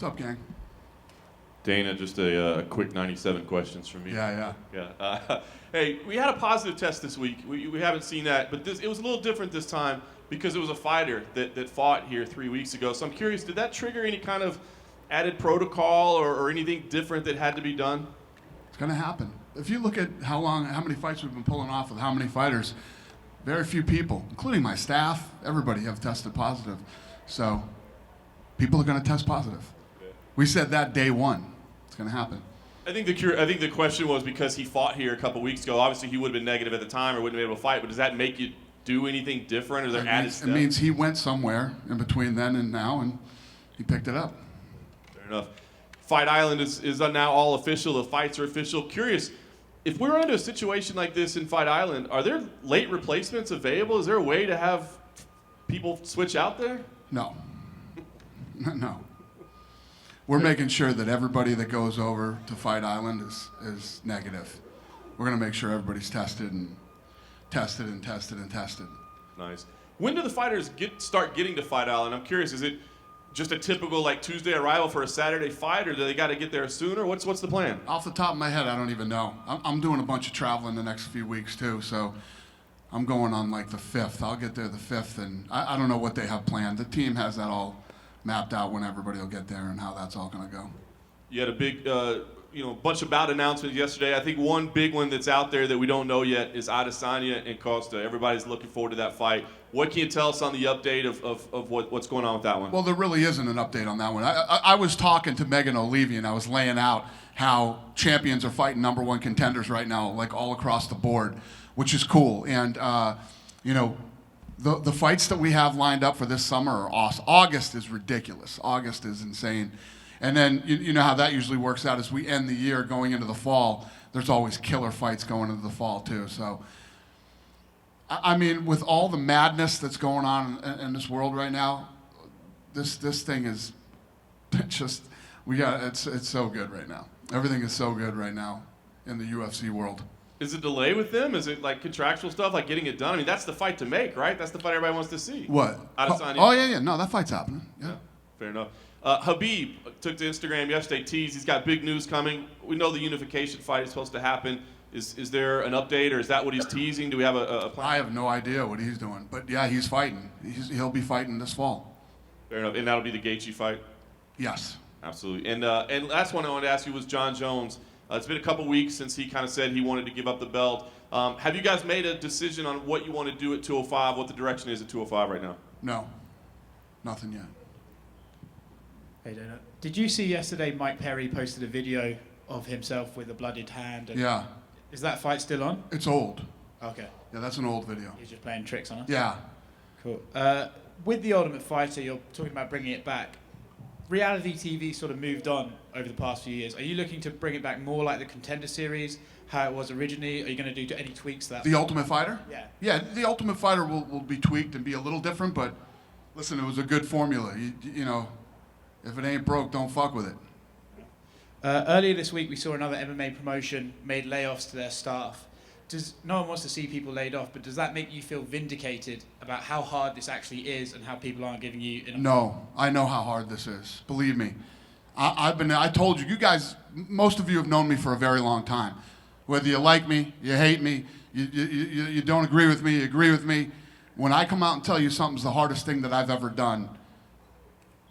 What's up, gang? Dana, just a quick 97 questions from you. Yeah. Hey, we had a positive test this week. We haven't seen that, but it was a little different this time because it was a fighter that fought here 3 weeks ago. So I'm curious, did that trigger any kind of added protocol or anything different that had to be done? It's going to happen. If you look at how many fights we've been pulling off with how many fighters, very few people, including my staff, everybody have tested positive. So people are going to test positive. Okay. We said that day one. It's going to happen. I think the question was because he fought here a couple weeks ago. Obviously, he would have been negative at the time or wouldn't have been able to fight. But does that make you do anything different, or there added steps? It means he went somewhere in between then and now, and he picked it up. Fair enough. Fight Island is now all official. The fights are official. Curious, if we're into a situation like this in Fight Island, are there late replacements available? Is there a way to have people switch out there? No. No. We're making sure that everybody that goes over to Fight Island is negative. We're going to make sure everybody's tested. Nice. When do the fighters start getting to Fight Island? I'm curious, is it just a typical like Tuesday arrival for a Saturday fight, or do they got to get there sooner? What's the plan? Off the top of my head, I don't even know. I'm doing a bunch of traveling the next few weeks too, so I'm going on like the 5th. I'll get there the 5th, and I don't know what they have planned. The team has that all mapped out when everybody will get there and how that's all going to go. You had a big, bunch of bout announcements yesterday. I think one big one that's out there that we don't know yet is Adesanya and Costa. Everybody's looking forward to that fight. What can you tell us on the update of what's going on with that one? Well, there really isn't an update on that one. I was talking to Megan O'Leary, and I was laying out how champions are fighting number one contenders right now, like all across the board, which is cool. And, the fights that we have lined up for this summer are awesome. August is ridiculous. August is insane. And then you know how that usually works out as we end the year going into the fall. There's always killer fights going into the fall too. So, I mean, with all the madness that's going on in this world right now, this thing is just it's so good right now. Everything is so good right now in the UFC world. Is it delay with them? Is it like contractual stuff, like getting it done? I mean, that's the fight to make, right? That's the fight everybody wants to see. What? Adesanya. Oh, yeah. No, that fight's happening. Yeah. Fair enough. Habib took to Instagram yesterday, teased he's got big news coming. We know the unification fight is supposed to happen. Is there an update, or is that what he's teasing? Do we have a plan? I have no idea what he's doing. But, yeah, he's fighting. He'll be fighting this fall. Fair enough. And that'll be the Gaethje fight? Yes. Absolutely. And last one I wanted to ask you was John Jones. It's been a couple weeks since he kind of said he wanted to give up the belt. Have you guys made a decision on what you want to do at 205, what the direction is at 205 right now? No. Nothing yet. Hey, Dana. Did you see yesterday Mike Perry posted a video of himself with a bloodied hand? Yeah. Is that fight still on? It's old. Okay. Yeah, that's an old video. He's just playing tricks on us? Yeah. Cool. With The Ultimate Fighter, you're talking about bringing it back. Reality TV sort of moved on over the past few years. Are you looking to bring it back more like the Contender Series, how it was originally? Are you going to do any tweaks to that? The Ultimate Fighter? Yeah. Yeah, The Ultimate Fighter will be tweaked and be a little different, but listen, it was a good formula. You know, if it ain't broke, don't fuck with it. Earlier this week, we saw another MMA promotion made layoffs to their staff. No one wants to see people laid off, but does that make you feel vindicated about how hard this actually is and how people aren't giving you enough? No, I know how hard this is. Believe me. I told you guys, most of you have known me for a very long time. Whether you like me, you hate me, you don't agree with me, you agree with me. When I come out and tell you something's the hardest thing that I've ever done,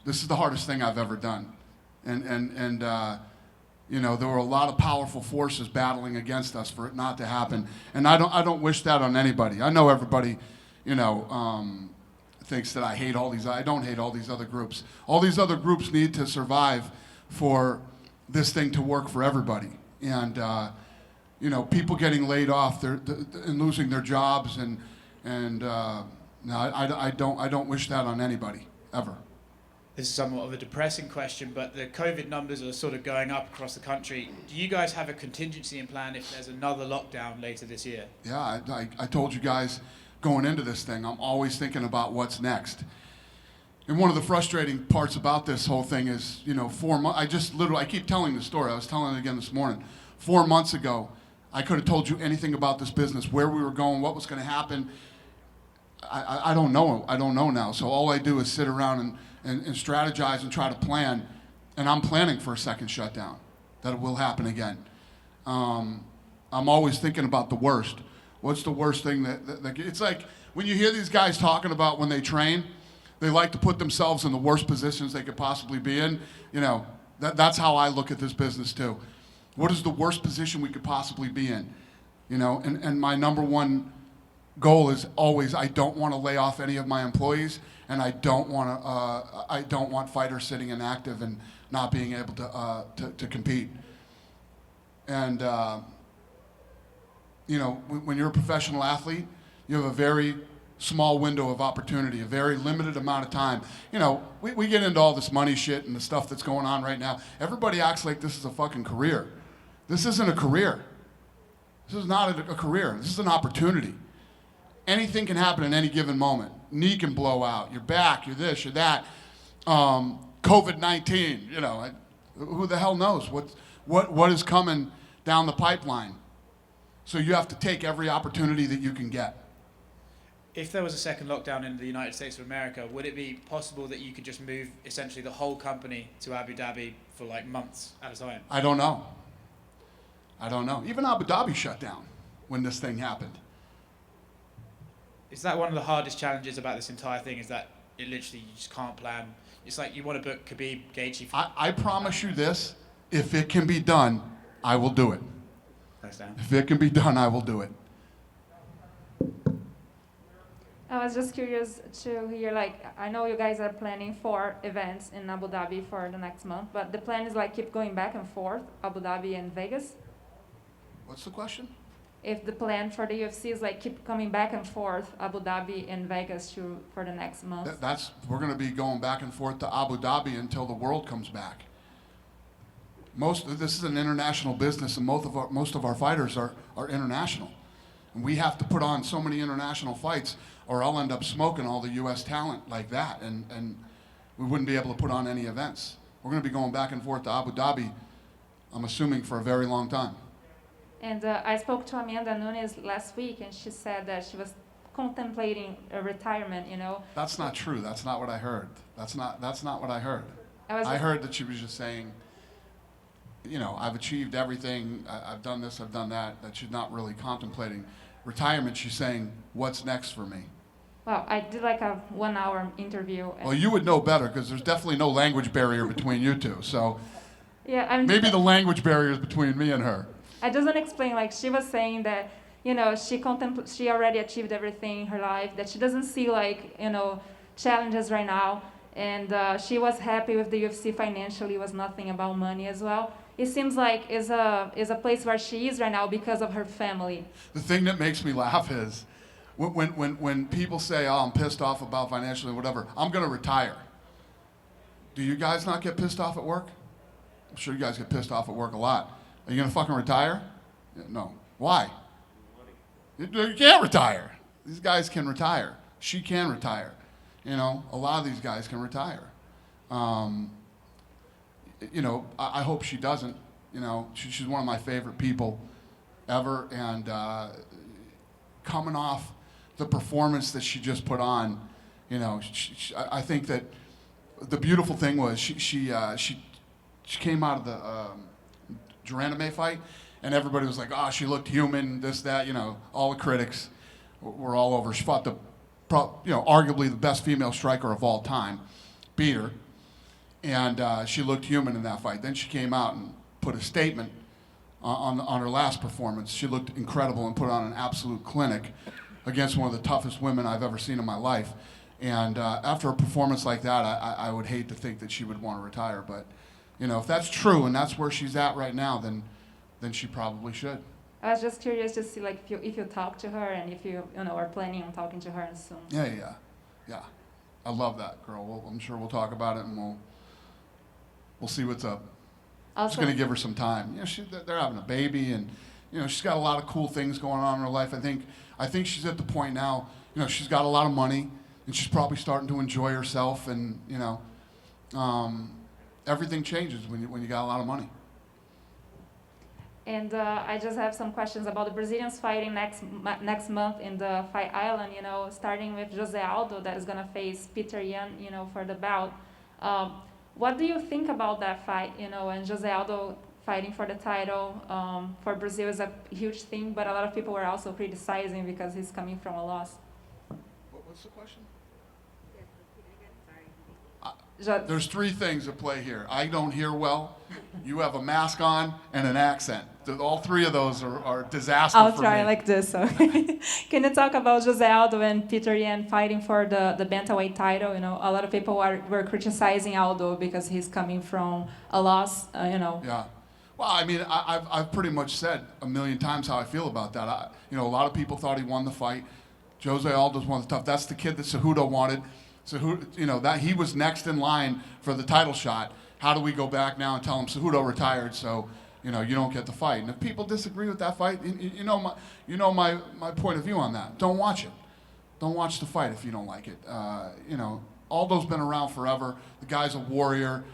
this is the hardest thing I've ever done. And there were a lot of powerful forces battling against us for it not to happen. And I don't wish that on anybody. I know everybody, thinks that I hate all these. I don't hate all these other groups. All these other groups need to survive for this thing to work for everybody. And, people getting laid off and losing their jobs. No, I don't wish that on anybody, ever. This is somewhat of a depressing question, but the COVID numbers are sort of going up across the country. Do you guys have a contingency plan if there's another lockdown later this year? Yeah, I told you guys going into this thing, I'm always thinking about what's next. And one of the frustrating parts about this whole thing is, 4 months, I keep telling the story. I was telling it again this morning. 4 months ago, I could have told you anything about this business, where we were going, what was going to happen. I don't know. I don't know now. So all I do is sit around and strategize and try to plan. And I'm planning for a second shutdown, that it will happen again. I'm always thinking about the worst. What's the worst thing that it's like when you hear these guys talking about when they train, they like to put themselves in the worst positions they could possibly be in. You know, that's how I look at this business too. What is the worst position we could possibly be in? You know, and my number one goal is always I don't want to lay off any of my employees, and I don't want fighters sitting inactive and not being able to compete. And you know, when you're a professional athlete, you have a very small window of opportunity, a very limited amount of time. You know, we get into all this money shit and the stuff that's going on right now. Everybody acts like this is a fucking career. This isn't a career. This is not a career. This is an opportunity. Anything can happen in any given moment. Knee can blow out. You're back. You're this. You're that. COVID-19. You know, who the hell knows what is coming down the pipeline? So you have to take every opportunity that you can get. If there was a second lockdown in the United States of America, would it be possible that you could just move essentially the whole company to Abu Dhabi for like months at a time? I don't know. Even Abu Dhabi shut down when this thing happened. Is that one of the hardest challenges about this entire thing, is that it literally you just can't plan? It's like you want to book Khabib, Gaethje. I promise you this, if it can be done, I will do it. Thanks, Dan. If it can be done, I will do it. I was just curious to hear, like, I know you guys are planning 4 events in Abu Dhabi for the next month, but the plan is like keep going back and forth, Abu Dhabi and Vegas? What's the question? If the plan for the UFC is like keep coming back and forth, Abu Dhabi and Vegas for the next month? We're going to be going back and forth to Abu Dhabi until the world comes back. This is an international business, and most of our fighters are international. And we have to put on so many international fights, or I'll end up smoking all the U.S. talent like that, and we wouldn't be able to put on any events. We're going to be going back and forth to Abu Dhabi, I'm assuming, for a very long time. And I spoke to Amanda Nunes last week, and she said that she was contemplating a retirement, you know. That's not true. That's not what I heard. That's not what I heard. I heard that she was just saying, you know, I've achieved everything. I've done this, I've done that. That she's not really contemplating retirement. She's saying, what's next for me? Well, I did like a 1-hour interview. Well, you would know better because there's definitely no language barrier between you two. So yeah, maybe the language barrier is between me and her. I just want to explain, like, she was saying that, you know, she already achieved everything in her life, that she doesn't see, like, you know, challenges right now, and she was happy with the UFC financially. It was nothing about money as well. It seems like is a place where she is right now because of her family. The thing that makes me laugh is when people say, oh, I'm pissed off about financially, whatever, I'm going to retire. Do you guys not get pissed off at work? I'm sure you guys get pissed off at work a lot. Are you going to fucking retire? No. Why? You can't retire. These guys can retire. She can retire. You know, a lot of these guys can retire. You know, I hope she doesn't. You know, she's one of my favorite people ever. And coming off the performance that she just put on, you know, I think that the beautiful thing was she came out of the Geranime fight, and everybody was like, oh, she looked human, this, that, you know, all the critics were all over. She fought arguably the best female striker of all time, beat her, and she looked human in that fight. Then she came out and put a statement on her last performance. She looked incredible and put on an absolute clinic against one of the toughest women I've ever seen in my life. And after a performance like that, I would hate to think that she would want to retire, but you know, if that's true and that's where she's at right now, then she probably should. I was just curious to see, like, if you talk to her and if you know are planning on talking to her soon. Yeah. I love that girl. I'm sure we'll talk about it and we'll see what's up. I'm just gonna give her some time. You know, they're having a baby, and you know, she's got a lot of cool things going on in her life. I think she's at the point now. You know, she's got a lot of money, and she's probably starting to enjoy herself, and you know. Everything changes when you got a lot of money. And I just have some questions about the Brazilians fighting next month in the Fight Island. You know, starting with Jose Aldo, that is gonna face Peter Yan, you know, for the bout. What do you think about that fight? You know, and Jose Aldo fighting for the title for Brazil is a huge thing, but a lot of people were also criticizing because he's coming from a loss. What's the question? Jo- There's three things at play here. I don't hear well. You have a mask on and an accent. All three of those are disaster I'll for try me. like this. So, can you talk about Jose Aldo and Peter Yan fighting for the bantamweight title? You know, a lot of people were criticizing Aldo because he's coming from a loss. You know. Yeah. Well, I mean, I've pretty much said a million times how I feel about that. You know, a lot of people thought he won the fight. Jose Aldo's one of the tough. That's the kid that Cejudo wanted. Cejudo, you know, that he was next in line for the title shot. How do we go back now and tell him Cejudo retired, so you know you don't get the fight? And if people disagree with that fight, you know my point of view on that. Don't watch it. Don't watch the fight if you don't like it. You know, Aldo's been around forever. The guy's a warrior.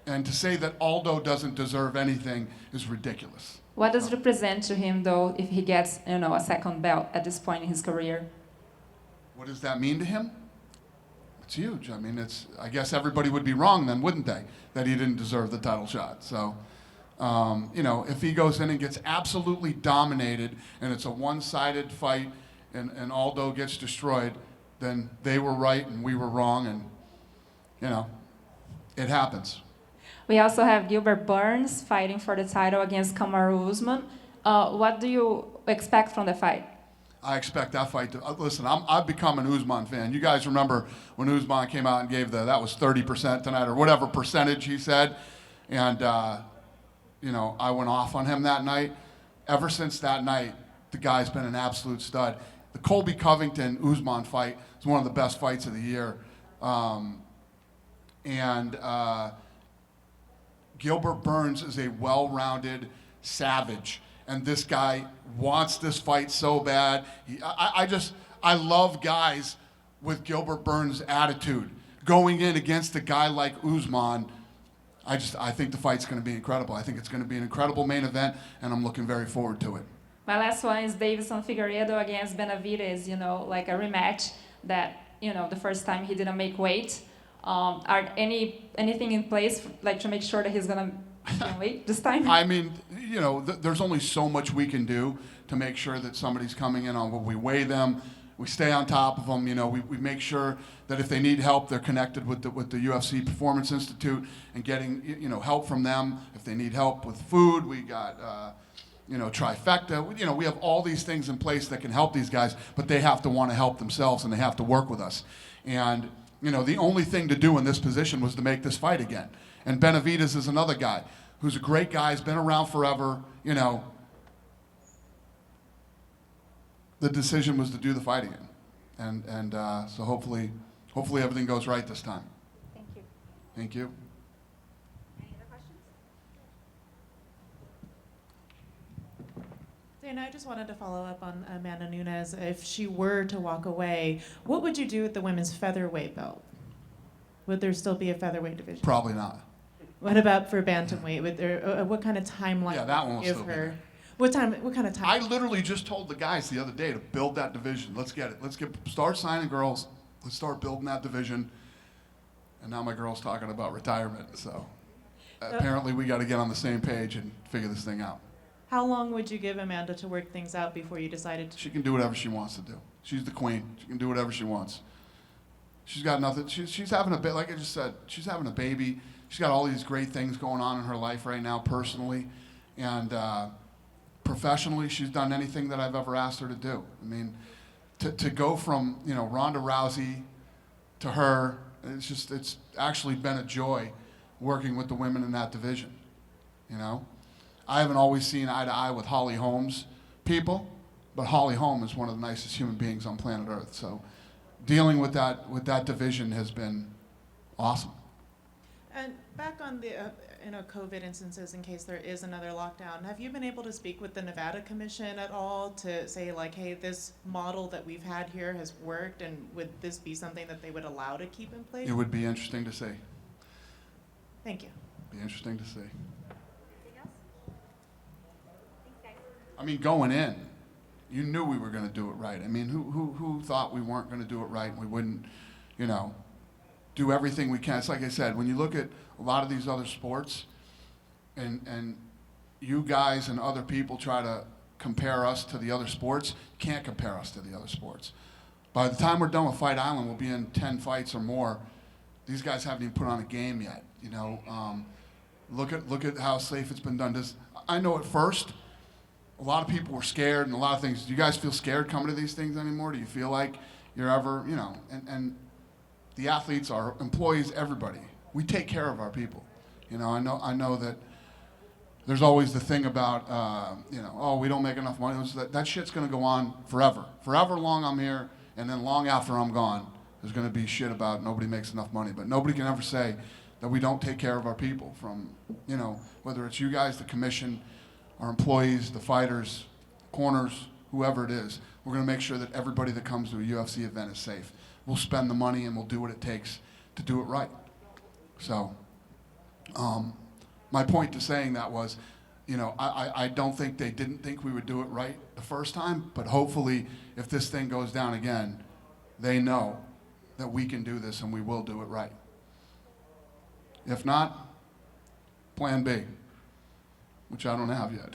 And to say that Aldo doesn't deserve anything is ridiculous. What does it represent to him, though, if he gets, you know, a second belt at this point in his career? What does that mean to him? It's huge. I mean, I guess everybody would be wrong then, wouldn't they, that he didn't deserve the title shot. So, you know, if he goes in and gets absolutely dominated and it's a one-sided fight and Aldo gets destroyed, then they were right and we were wrong, and, you know, it happens. We also have Gilbert Burns fighting for the title against Kamaru Usman. What do you expect from the fight? I expect that fight to listen. I've become an Usman fan. You guys remember when Usman came out and gave that was 30% tonight or whatever percentage he said, and you know, I went off on him that night. Ever since that night, the guy's been an absolute stud. The Colby Covington Usman fight is one of the best fights of the year, Gilbert Burns is a well-rounded savage, and this guy wants this fight so bad. I love guys with Gilbert Burns' attitude. Going in against a guy like Usman, I think the fight's going to be incredible. I think it's going to be an incredible main event, and I'm looking very forward to it. My last one is Davidson Figueiredo against Benavidez, you know, like a rematch that, you know, the first time he didn't make weight. Are anything in place like to make sure that he's gonna wait this time? I mean, you know, there's only so much we can do to make sure that somebody's coming in on what we weigh them. We stay on top of them. You know, we make sure that if they need help, they're connected with the UFC Performance Institute and getting, you know, help from them. If they need help with food, we got, you know, Trifecta. You know, we have all these things in place that can help these guys, but they have to want to help themselves and they have to work with us. And you know, the only thing to do in this position was to make this fight again. And Benavidez is another guy who's a great guy, has been around forever. You know, the decision was to do the fight again. And so hopefully everything goes right this time. Thank you. Thank you. Any other questions? Dana, I just wanted to follow up on Amanda Nunes. If she were to walk away, what would you do with the women's featherweight belt? Would there still be a featherweight division? Probably not. What about for bantamweight? Would there? What kind of timeline? Yeah, that one will would you give still be her? there. What time? What kind of time? I literally just told the guys the other day to build that division. Let's get it. Start signing girls. Let's start building that division. And now my girl's talking about retirement. So apparently we got to get on the same page and figure this thing out. How long would you give Amanda to work things out before you decided to? She can do whatever she wants to do. She's the queen. She can do whatever she wants. She's got nothing. She's having a bit, like I just said, she's having a baby. She's got all these great things going on in her life right now, personally. And professionally, she's done anything that I've ever asked her to do. I mean, to go from, you know, Ronda Rousey to her, it's actually been a joy working with the women in that division, you know. I haven't always seen eye to eye with Holly Holmes people, but Holly Holm is one of the nicest human beings on planet Earth. So dealing with that division has been awesome. And back on the COVID instances, in case there is another lockdown, have you been able to speak with the Nevada Commission at all to say, like, hey, this model that we've had here has worked, and would this be something that they would allow to keep in place? It would be interesting to see. Thank you. Be interesting to see. Anything else? Thanks, guys. I mean, going in, you knew we were going to do it right. I mean, who thought we weren't going to do it right and we wouldn't, you know, do everything we can? It's like I said, when you look at a lot of these other sports, and you guys and other people try to compare us to the other sports. You can't compare us to the other sports. By the time we're done with Fight Island, we'll be in 10 fights or more. These guys haven't even put on a game yet. You know, look at how safe it's been done. I know at first, a lot of people were scared and a lot of things. Do you guys feel scared coming to these things anymore? Do you feel like you're ever, you know, and the athletes, our employees, everybody, we take care of our people. You know, I know that there's always the thing about, you know, oh, we don't make enough money. That shit's going to go on forever. Forever long I'm here, and then long after I'm gone, there's going to be shit about nobody makes enough money. But nobody can ever say that we don't take care of our people, from, you know, whether it's you guys, the commission, our employees, the fighters, corners, whoever it is. We're going to make sure that everybody that comes to a UFC event is safe. We'll spend the money and we'll do what it takes to do it right. So, my point to saying that was, you know, I don't think they didn't think we would do it right the first time, but hopefully if this thing goes down again, they know that we can do this and we will do it right. If not, plan B, which I don't have yet.